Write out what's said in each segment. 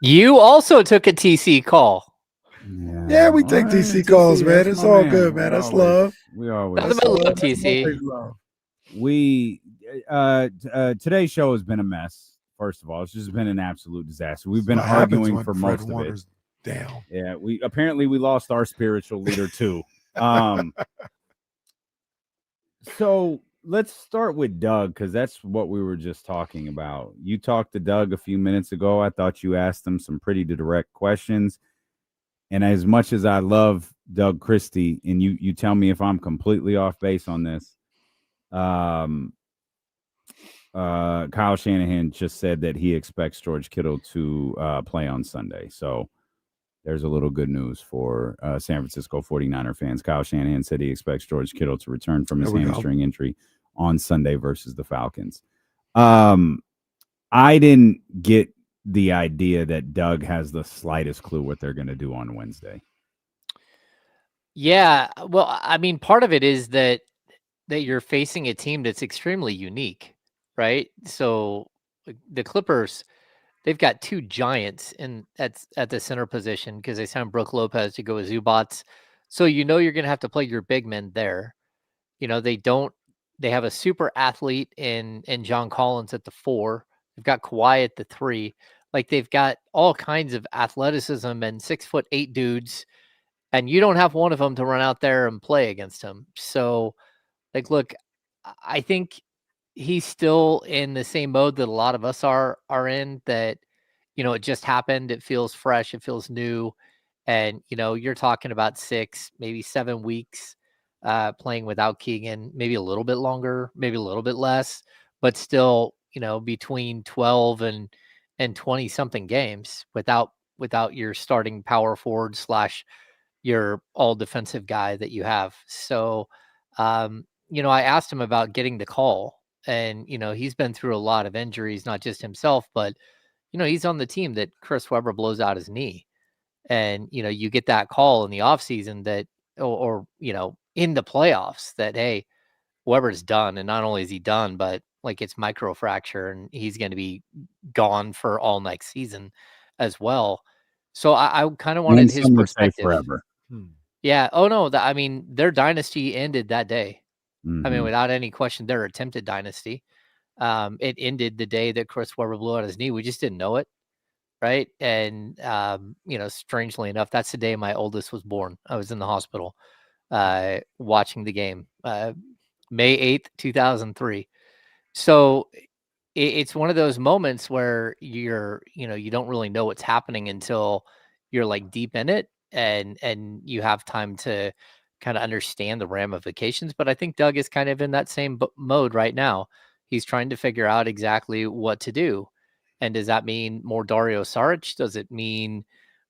You also took a TC call. Yeah, we All take right, TC calls, man. that's It's my all man. good, man. That's love. We always Nothing That's but love. love, That's TC. always love. we today's show has been a mess. First of all, it's just been an absolute disaster. We've been What happens arguing when for Fred most of it. Warner's down? Yeah, we lost our spiritual leader too. So let's start with Doug because that's what we were just talking about. You talked to Doug a few minutes ago. I thought you asked him some pretty direct questions. And as much as I love Doug Christie, and you tell me if I'm completely off base on this, Kyle Shanahan just said that he expects George Kittle to play on Sunday. So there's a little good news for San Francisco 49er fans. Kyle Shanahan said he expects George Kittle to return from his hamstring injury on Sunday versus the Falcons. I didn't get the idea that Doug has the slightest clue what they're going to do on Wednesday. Yeah, well, I mean, part of it is that you're facing a team that's extremely unique, right? So the Clippers, they've got two giants at the center position because they signed Brooke Lopez to go with Zubats. So you're going to have to play your big men there. They have a super athlete in John Collins at the 4. They've got Kawhi at the 3. Like they've got all kinds of athleticism and 6'8" dudes, and you don't have one of them to run out there and play against him. So, like, look, I think he's still in the same mode that a lot of us are in. That it just happened. It feels fresh. It feels new, and you're talking about 6, maybe 7 weeks playing without Keegan, maybe a little bit longer, maybe a little bit less, but still, between 12 and 20 something games without your starting power forward slash your all defensive guy that you have. So, I asked him about getting the call, and he's been through a lot of injuries, not just himself, but he's on the team that Chris Webber blows out his knee, and you get that call in the offseason that, or in the playoffs that, hey, Weber's done, and not only is he done, but like it's microfracture, and he's going to be gone for all next season as well. So I kind of wanted his perspective. Forever. Yeah. Oh no. I mean, their dynasty ended that day. Mm-hmm. I mean, without any question, their attempted dynasty. It ended the day that Chris Webber blew out his knee. We just didn't know it, right? And strangely enough, that's the day my oldest was born. I was in the hospital watching the game, May 8th, 2003. So it's one of those moments where you don't really know what's happening until you're like deep in it, and you have time to kind of understand the ramifications. But I think Doug is kind of in that same mode right now. He's trying to figure out exactly what to do. And does that mean more Dario Saric? Does it mean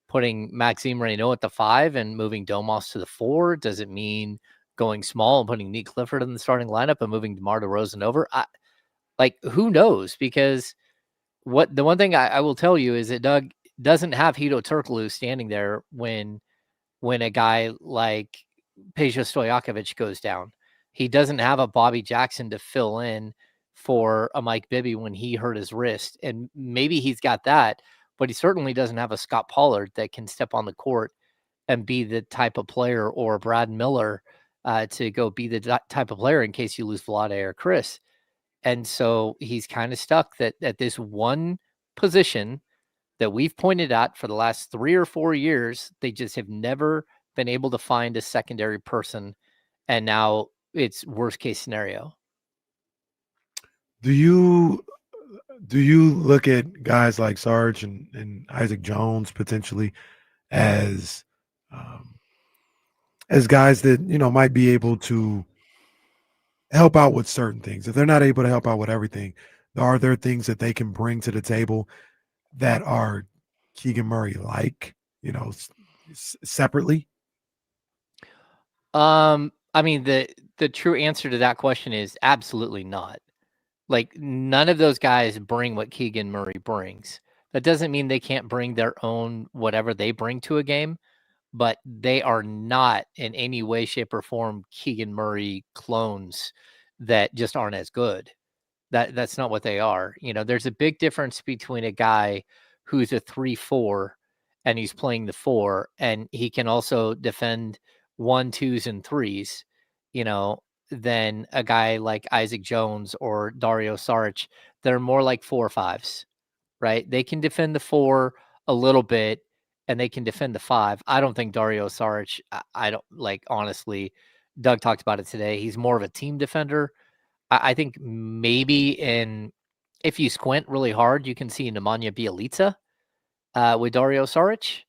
putting Maxime Reynaud at the 5 and moving Domas to the 4? Does it mean going small and putting Nick Clifford in the starting lineup and moving DeMar DeRozan over? Who knows? Because the one thing I will tell you is that Doug doesn't have Hito Turkoglu standing there when a guy like Peja Stojakovic goes down. He doesn't have a Bobby Jackson to fill in for a Mike Bibby when he hurt his wrist. And maybe he's got that, but he certainly doesn't have a Scott Pollard that can step on the court and be the type of player, or Brad Miller to go be the type of player in case you lose Vlade or Chris. And so he's kind of stuck that at this one position that we've pointed out for the last 3 or 4 years, they just have never been able to find a secondary person. And now it's worst case scenario. Do you look at guys like Sarge and Isaac Jones potentially as guys that might be able to help out with certain things? If they're not able to help out with everything, are there things that they can bring to the table that are Keegan Murray like, separately? I mean, the true answer to that question is absolutely not. Like, none of those guys bring what Keegan Murray brings. That doesn't mean they can't bring their own whatever they bring to a game, but they are not in any way, shape, or form Keegan Murray clones that just aren't as good. That's not what they are. There's a big difference between a guy who's a 3-4 and he's playing the 4 and he can also defend 1, 2s, and 3s, than a guy like Isaac Jones or Dario Saric. They're more like 4 or 5s, right? They can defend the 4 a little bit and they can defend the 5. I don't think Dario Saric, I don't like, honestly, Doug talked about it today. He's more of a team defender. I think maybe if you squint really hard, you can see Nemanja Bjelica with Dario Saric,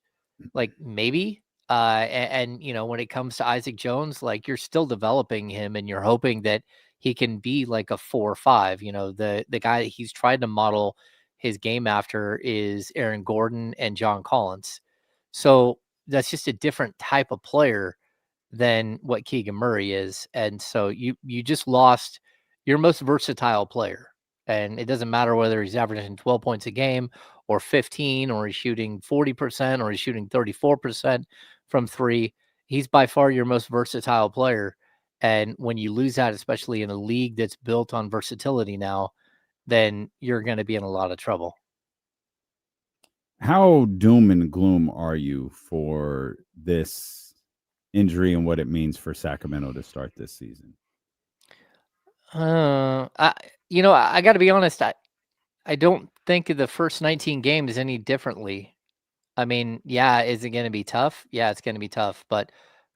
like maybe. When it comes to Isaac Jones, like you're still developing him and you're hoping that he can be like a 4 or 5. The guy that he's tried to model his game after is Aaron Gordon and John Collins. So that's just a different type of player than what Keegan Murray is. And so you just lost your most versatile player. And it doesn't matter whether he's averaging 12 points a game or 15 or he's shooting 40% or he's shooting 34% from 3. He's by far your most versatile player. And when you lose that, especially in a league that's built on versatility now, then you're going to be in a lot of trouble. How doom and gloom are you for this injury and what it means for Sacramento to start this season? I got to be honest. I don't think of the first 19 games any differently. I mean, yeah, is it going to be tough? Yeah, it's going to be tough. But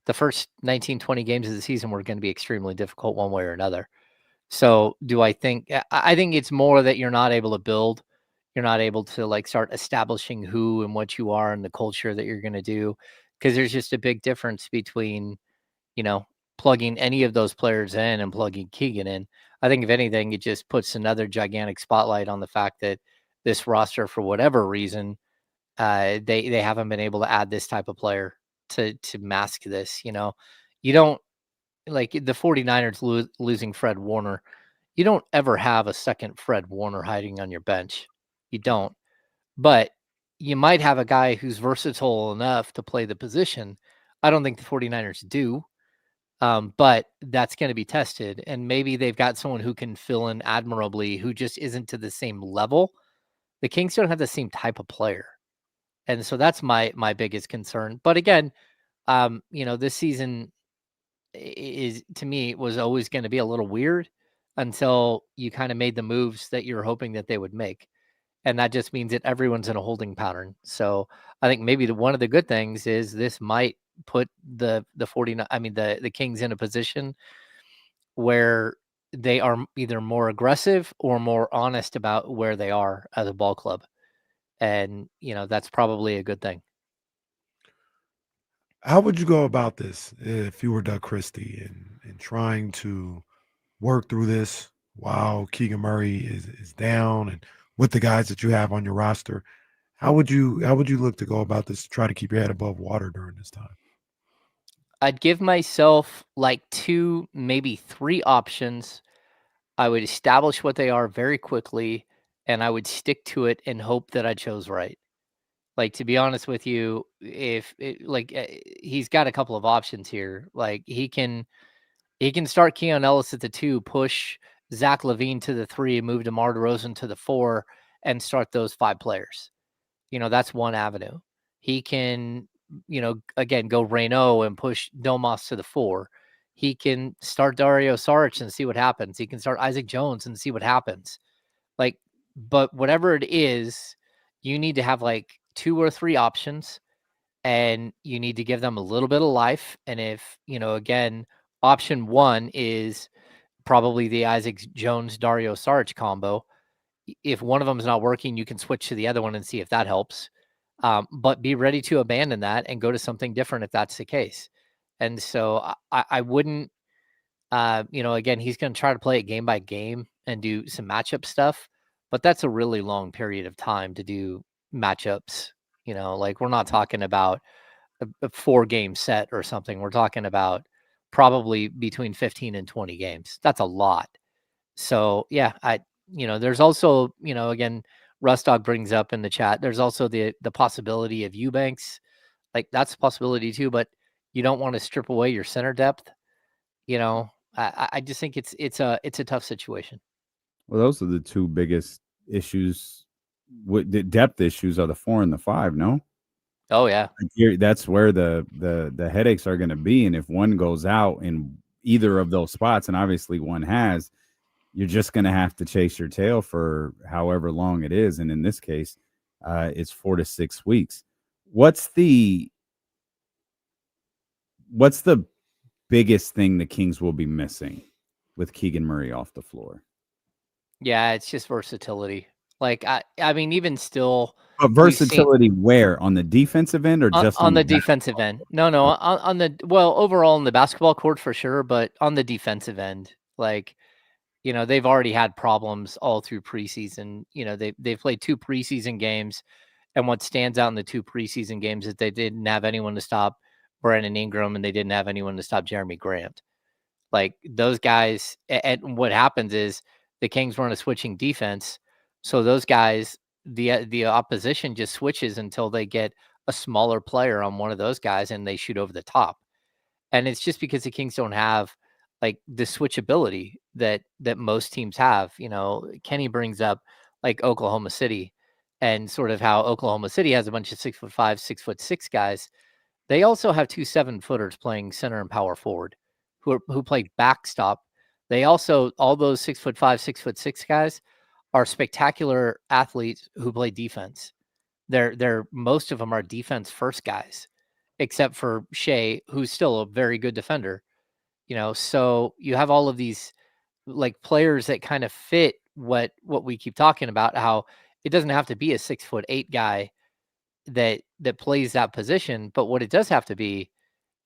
the first 19, 20 games of the season were going to be extremely difficult one way or another. So do I think, I think it's more that you're not able to build. You're not able to like start establishing who and what you are and the culture that you're going to do. Because there's just a big difference between, plugging any of those players in and plugging Keegan in. I think if anything, it just puts another gigantic spotlight on the fact that this roster, for whatever reason, they haven't been able to add this type of player to mask this. You don't like the 49ers losing Fred Warner. You don't ever have a second Fred Warner hiding on your bench. You don't. But you might have a guy who's versatile enough to play the position. I don't think the 49ers do. But that's going to be tested. And maybe they've got someone who can fill in admirably who just isn't to the same level. The Kings don't have the same type of player. And so that's my biggest concern. But again, this season is, to me, was always going to be a little weird until you kind of made the moves that you're hoping that they would make. And that just means that everyone's in a holding pattern. So I think maybe one of the good things is this might put the Kings in a position where they are either more aggressive or more honest about where they are as a ball club. And, that's probably a good thing. How would you go about this if you were Doug Christie and trying to work through this while Keegan Murray is down and with the guys that you have on your roster? How would you look to go about this to try to keep your head above water during this time? I'd give myself like 2, maybe 3 options. I would establish what they are very quickly, and I would stick to it and hope that I chose right. Like, to be honest with you, he's got a couple of options here. Like he can start Keon Ellis at the 2, push Zach LaVine to the 3, move DeMar DeRozan to the 4, and start those 5 players. That's one avenue. He can, again, go Reynaud and push Domas to the 4. He can start Dario Saric and see what happens. He can start Isaac Jones and see what happens. But whatever it is, you need to have like 2 or 3 options, and you need to give them a little bit of life. And if, again, option 1 is probably the Isaac Jones Dario Saric combo. If one of them is not working, you can switch to the other one and see if that helps. But be ready to abandon that and go to something different if that's the case. And so I wouldn't, again, he's going to try to play it game by game and do some matchup stuff, but that's a really long period of time to do matchups. Like we're not talking about a 4-game set or something. We're talking about probably between 15 and 20 games. That's a lot. So yeah, there's also, again, Rustog brings up in the chat, there's also the possibility of Eubanks. Like that's a possibility too, but you don't want to strip away your center depth. I just think it's a tough situation. Well, those are the 2 biggest issues the depth issues are the 4 and the 5. No, Oh yeah. that's where the headaches are going to be. And if one goes out in either of those spots, and obviously one has, you're just going to have to chase your tail for however long it is. And in this case, it's 4 to 6 weeks. What's the biggest thing the Kings will be missing with Keegan Murray off the floor? Yeah, it's just versatility. Like I mean, even still, But versatility where? On the defensive end or just on the defensive end? No, on the overall on the basketball court for sure, but on the defensive end, like, you know, they've already had problems all through preseason. You know, they've played 2 preseason games, and what stands out in the 2 preseason games is they didn't have anyone to stop Brandon Ingram, and they didn't have anyone to stop Jeremy Grant. Like those guys, and what happens is the Kings run a switching defense, so those guys, the opposition just switches until they get a smaller player on one of those guys, and they shoot over the top. And it's just because the Kings don't have like the switchability that most teams have. You know, Kenny brings up like Oklahoma City, and sort of how Oklahoma City has a bunch of 6'5", 6'6" guys. They also have 2 7-footers playing center and power forward who play backstop. They also, all those 6'5", 6'6" guys are spectacular athletes who play defense. They're most of them are defense first guys, except for Shea, who's still a very good defender. You know, so you have all of these like players that kind of fit what we keep talking about, how it doesn't have to be a 6'8" guy that plays that position, but what it does have to be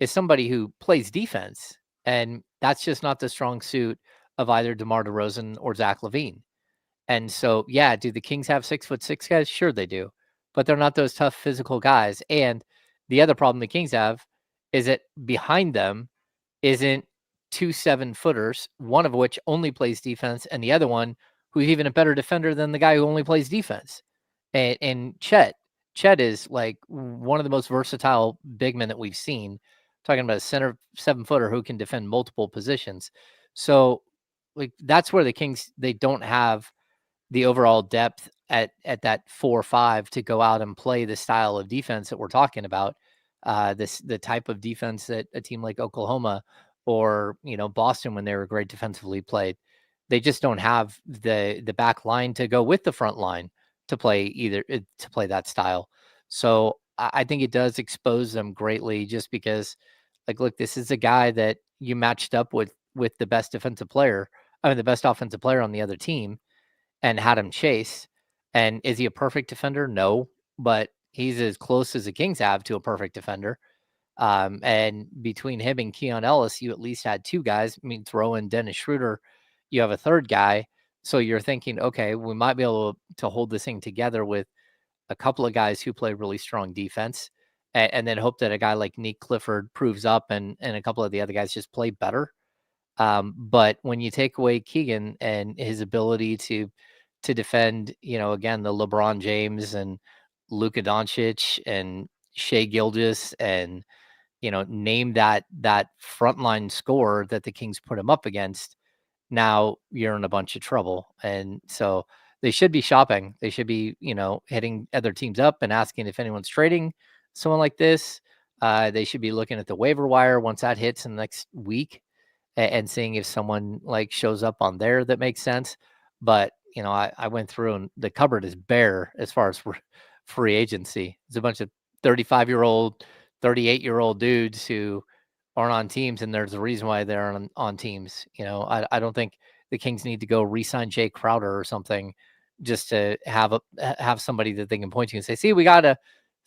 is somebody who plays defense, and that's just not the strong suit of either DeMar DeRozan or Zach LaVine. And so, yeah, do the Kings have 6'6" guys? Sure they do, but they're not those tough physical guys. And the other problem the Kings have is that behind them isn't 2 7-footers, one of which only plays defense, and the other one who's even a better defender than the guy who only plays defense. And Chet is like one of the most versatile big men that we've seen. Talking about a center 7-footer who can defend multiple positions. So, like, that's where the Kings, they don't have the overall depth at that 4-5 to go out and play the style of defense that we're talking about. The type of defense that a team like Oklahoma or, you know, Boston, when they were great defensively, played. They just don't have the back line to go with the front line to play that style. So I think it does expose them greatly, just because, like, look, this is a guy that you matched up with the best defensive player, the best offensive player on the other team, and had him chase. And is he a perfect defender? No, but he's as close as the Kings have to a perfect defender. And between him and Keon Ellis, you at least had 2 guys. I mean, throw in Dennis Schroeder, you have a 3rd guy. So you're thinking, okay, we might be able to hold this thing together with a couple of guys who play really strong defense, and then hope that a guy like Nick Clifford proves up, and a couple of the other guys just play better. But when you take away Keegan and his ability to defend, you know, again, the LeBron James and Luka Doncic and Shea Gilgeous, and, you know, name that frontline scorer that the Kings put him up against, now you're in a bunch of trouble. And so they should be shopping. They should be, you know, hitting other teams up and asking if anyone's trading someone like this. They should be looking at the waiver wire once that hits in the next week, and seeing if someone like shows up on there that makes sense. But, you know, I went through, and the cupboard is bare as far as free agency. It's a bunch of 35-year-old, 38-year-old dudes who aren't on teams, and there's a reason why they're on teams. You know, I don't think the Kings need to go re-sign Jay Crowder or something just to have somebody that they can point to and say, see, we got a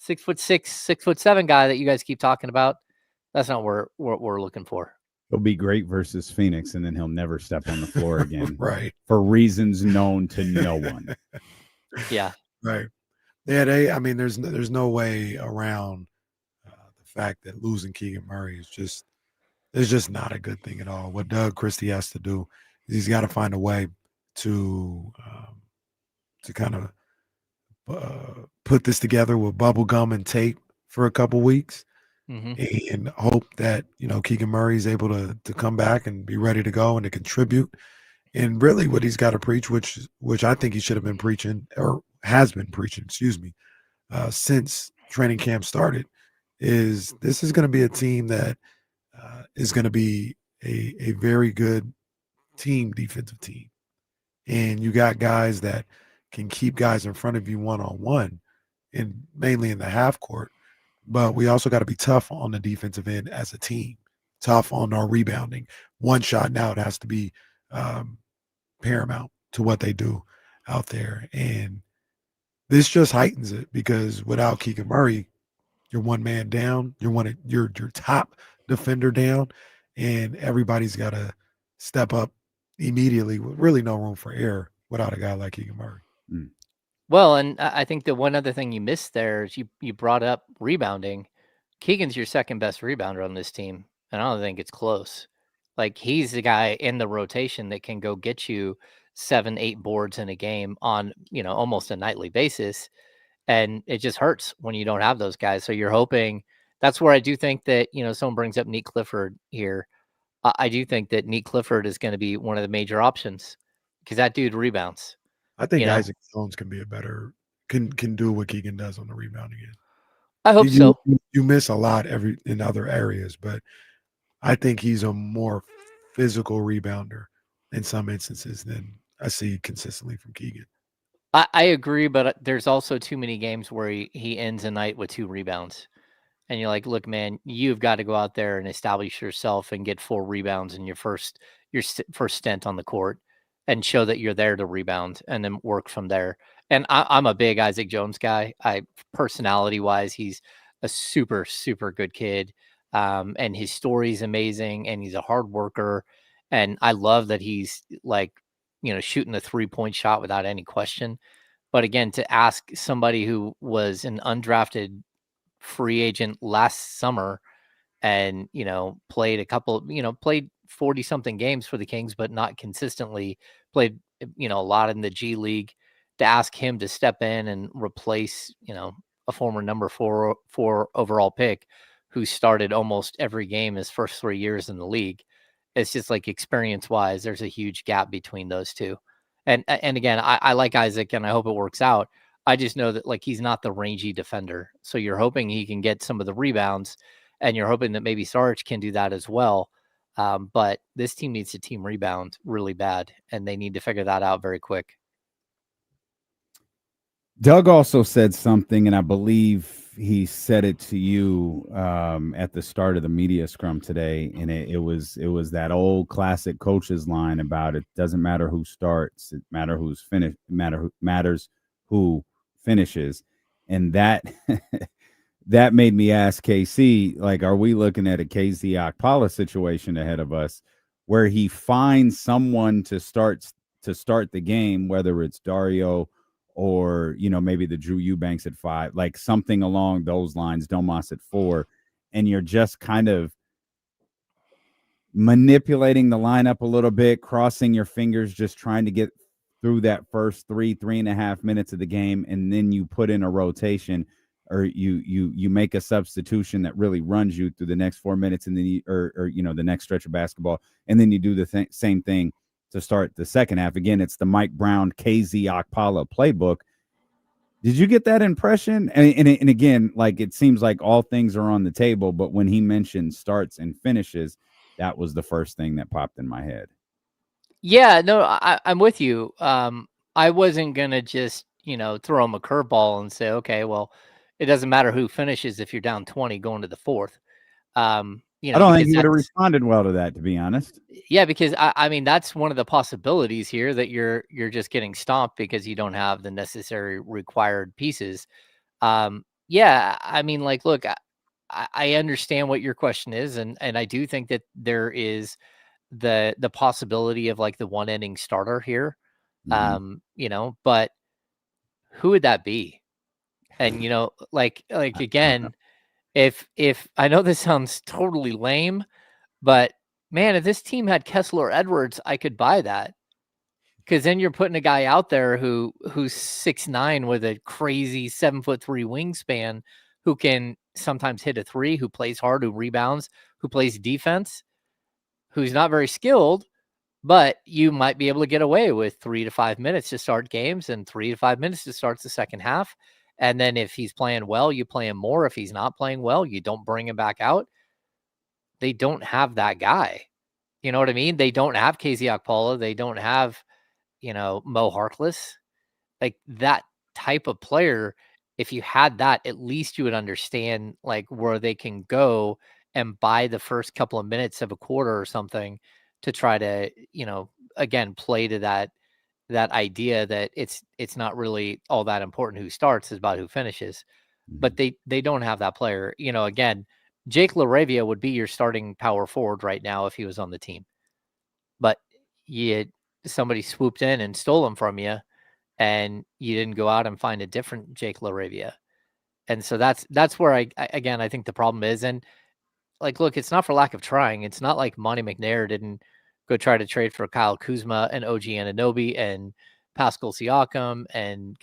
6'6", 6'7" guy that you guys keep talking about. That's not what we're looking for. He'll be great versus Phoenix, and then he'll never step on the floor again. Right. For reasons known to no one. Yeah. Right. Yeah, I mean, there's no way around the fact that losing Keegan Murray is just not a good thing at all. What Doug Christie has to do is he's got to find a way to kind of put this together with bubble gum and tape for a couple weeks, and hope that, you know, Keegan Murray is able to come back and be ready to go and to contribute. And really what he's got to preach, which I think he should have been preaching or has been preaching, since training camp started, is this is going to be a team that is going to be a very good defensive team. And you got guys that can keep guys in front of you one-on-one, and mainly in the half court. But we also got to be tough on the defensive end as a team, tough on our rebounding. One shot now, it has to be paramount to what they do out there. And this just heightens it because without Keegan Murray, you're one man down, your top defender down, and everybody's got to step up immediately with really no room for error without a guy like Keegan Murray. Mm. Well, and I think the one other thing you missed there is you brought up rebounding. Keegan's your second best rebounder on this team, and I don't think it's close. Like, he's the guy in the rotation that can go get you 7, 8 boards in a game on, almost a nightly basis. And it just hurts when you don't have those guys. So you're hoping that's where I do think that, someone brings up Neat Clifford here. I do think that Neat Clifford is going to be one of the major options because that dude rebounds. I think Isaac Jones can be can do what Keegan does on the rebounding end. I hope so. You miss a lot in other areas, but I think he's a more physical rebounder in some instances than I see consistently from Keegan. I agree, but there's also too many games where he ends a night with 2 rebounds. And you're like, look, man, you've got to go out there and establish yourself and get 4 rebounds in your first stint on the court and show that you're there to rebound and then work from there. And I'm a big Isaac Jones guy. Personality wise, he's a super, super good kid. And his story's amazing and he's a hard worker. And I love that he's like, shooting the 3-point shot without any question. But again, to ask somebody who was an undrafted free agent last summer and, played played 40 something games for the Kings, but not consistently played, a lot in the G League, to ask him to step in and replace, a former number 4 overall pick who started almost every game his first 3 years in the league. It's just like experience wise, there's a huge gap between those two. And again, I like Isaac and I hope it works out. I just know that like he's not the rangy defender. So you're hoping he can get some of the rebounds and you're hoping that maybe Sarge can do that as well. But this team needs to team rebound really bad and they need to figure that out very quick. Doug also said something, and I believe he said it to you at the start of the media scrum today, and it was that old classic coach's line about it doesn't matter who starts, it matters who's finished, matters who finishes, and that that made me ask KC, like, are we looking at a KZ Okpala situation ahead of us, where he finds someone to start the game, whether it's Dario or, maybe the Drew Eubanks at 5, like something along those lines, Domas at 4, and you're just kind of manipulating the lineup a little bit, crossing your fingers, just trying to get through that first 3.5 minutes of the game, and then you put in a rotation, or you make a substitution that really runs you through the next 4 minutes, and then the next stretch of basketball, and then you do the same thing to start the second half. Again, it's the Mike Brown, KZ Okpala playbook. Did you get that impression? And again, like, it seems like all things are on the table, but when he mentioned starts and finishes, that was the first thing that popped in my head. Yeah, no, I'm with you. I wasn't going to just, throw him a curveball and say, okay, well, it doesn't matter who finishes if you're down 20 going to the 4th. I don't think he would have responded well to that, to be honest. Yeah, because I mean, that's one of the possibilities here, that you're just getting stomped because you don't have the necessary required pieces. Yeah, I mean, like, look, I understand what your question is, and I do think that there is the possibility of like the one inning starter here. But who would that be? And like again, if I know this sounds totally lame, but man, if this team had Kessler Edwards, I could buy that. Because then you're putting a guy out there who's 6'9" with a crazy 7'3" wingspan, who can sometimes hit a 3, who plays hard, who rebounds, who plays defense, who's not very skilled, But you might be able to get away with 3 to 5 minutes to start games and 3 to 5 minutes to start the second half. And then if he's playing well, you play him more. If he's not playing well, you don't bring him back out. They don't have that guy. You know what I mean? They don't have KZ Okpala. They don't have, Mo Harkless. Like that type of player, if you had that, at least you would understand like where they can go and buy the first couple of minutes of a quarter or something to try to, again, play to that idea that it's not really all that important who starts, is about who finishes. But they don't have that player. Again, Jake LaRavia would be your starting power forward right now if he was on the team. But somebody swooped in and stole him from you, and you didn't go out and find a different Jake LaRavia. And so that's where I think the problem is. And like, look, it's not for lack of trying. It's not like Monty McNair didn't go try to trade for Kyle Kuzma and OG Anunoby and Pascal Siakam and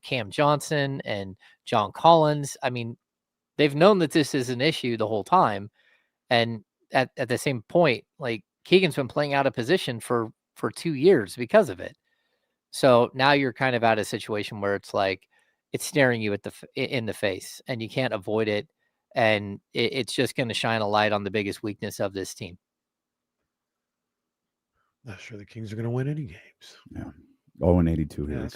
Cam Johnson and John Collins. I mean, they've known that this is an issue the whole time. And at the same point, like Keegan's been playing out of position for 2 years because of it. So now you're kind of at a situation where it's like it's staring you in the face, and you can't avoid it. And it's just going to shine a light on the biggest weakness of this team. Not sure the Kings are going to win any games. Yeah. 0-82 here.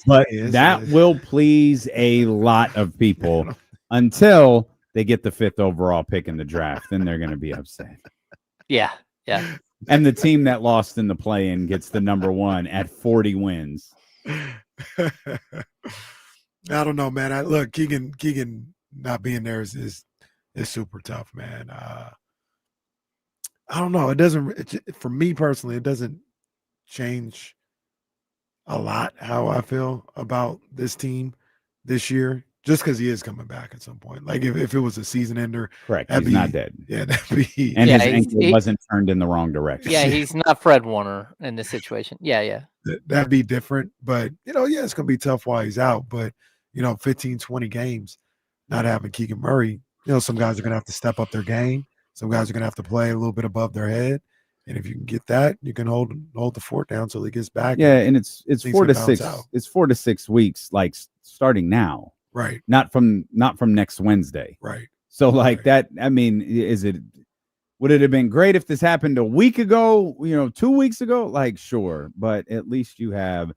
But that will please a lot of people until they get the 5th overall pick in the draft. Then they're going to be upset. Yeah. And the team that lost in the play-in gets the number 1 at 40 wins. I don't know, man. Look, Keegan not being there is super tough, man. I don't know. For me personally, it doesn't change a lot how I feel about this team this year, just because he is coming back at some point. Like if it was a season ender, correct? He's not dead. Yeah, that'd be. And his ankle wasn't turned in the wrong direction. Yeah, he's not Fred Warner in this situation. Yeah. That'd be different, but it's gonna be tough while he's out. But 15, 20 games, not having Keegan Murray, some guys are gonna have to step up their game. Some guys are gonna have to play a little bit above their head. And if you can get that, you can hold the fort down till he gets back. Yeah, and it's 4 to 6. It's 4 to 6 weeks, like starting now, right? Not from next Wednesday, right? So like that. I mean, would it have been great if this happened a week ago? 2 weeks ago? Like, sure, but at least you have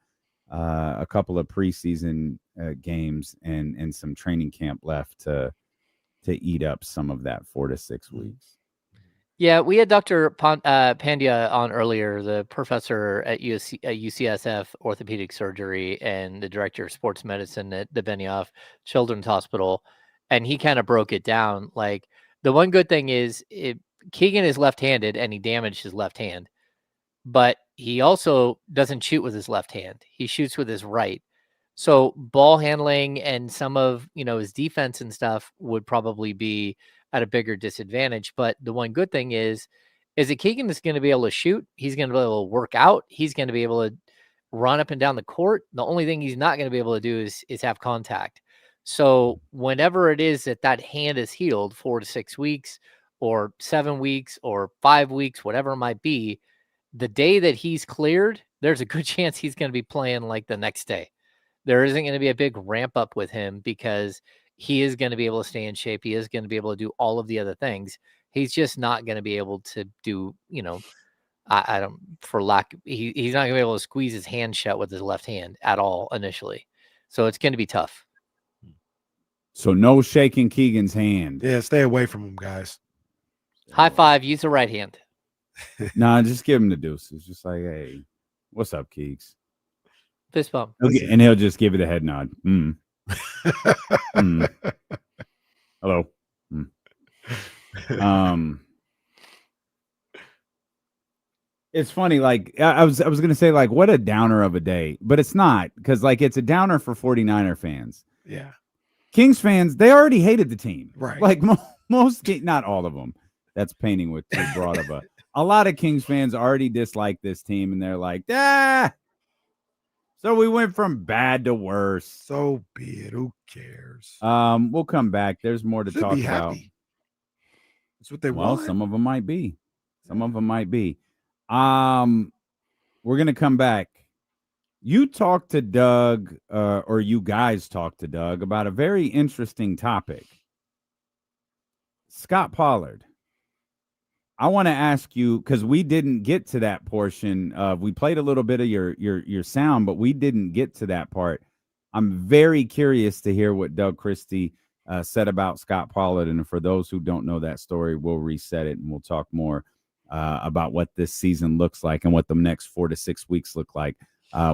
a couple of preseason games and some training camp left to eat up some of that 4 to 6 weeks. Yeah, we had Dr. Pandya on earlier, the professor at UCSF orthopedic surgery and the director of sports medicine at the Benioff Children's Hospital, and he kind of broke it down. Like, the one good thing is Keegan is left-handed and he damaged his left hand, but he also doesn't shoot with his left hand. He shoots with his right. So ball handling and some of, his defense and stuff would probably be at a bigger disadvantage. But the one good thing is that Keegan is going to be able to shoot. He's going to be able to work out. He's going to be able to run up and down the court. The only thing he's not going to be able to do is have contact. So whenever it is that hand is healed, 4 to 6 weeks or 7 weeks or 5 weeks, whatever it might be, the day that he's cleared, there's a good chance he's going to be playing like the next day. There isn't going to be a big ramp up with him because he is going to be able to stay in shape. He is going to be able to do all of the other things. He's just not going to be able to do, he's not going to be able to squeeze his hand shut with his left hand at all initially. So it's going to be tough. So no shaking Keegan's hand. Yeah, stay away from him, guys. High five, use the right hand. Nah, just give him the deuces. Just like, hey, what's up, Keeks? Fist bump. Okay, and he'll just give you the head nod. Hello. It's funny, like I was gonna say, like, what a downer of a day, but it's not, because like it's a downer for 49er fans. Yeah. Kings fans, they already hated the team. Right. Like most, not all of them. That's painting with too broad of a lot of Kings fans already dislike this team, and they're like, so we went from bad to worse. So be it. Who cares? We'll come back. There's more to talk about. That's what they want. want. Some of them might be. Some of them might be. We're gonna come back. You talked to Doug, or you guys talked to Doug about a very interesting topic. Scott Pollard. I want to ask you, because we didn't get to that portion of, we played a little bit of your sound, but we didn't get to that part. I'm very curious to hear what Doug Christie said about Scott Pollard. And for those who don't know that story, we'll reset it and we'll talk more about what this season looks like and what the next 4 to 6 weeks look like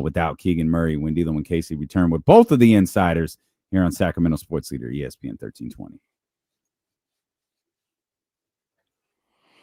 without Keegan Murray, when D'Lo and Casey return with both of the insiders here on Sacramento Sports Leader, ESPN 1320.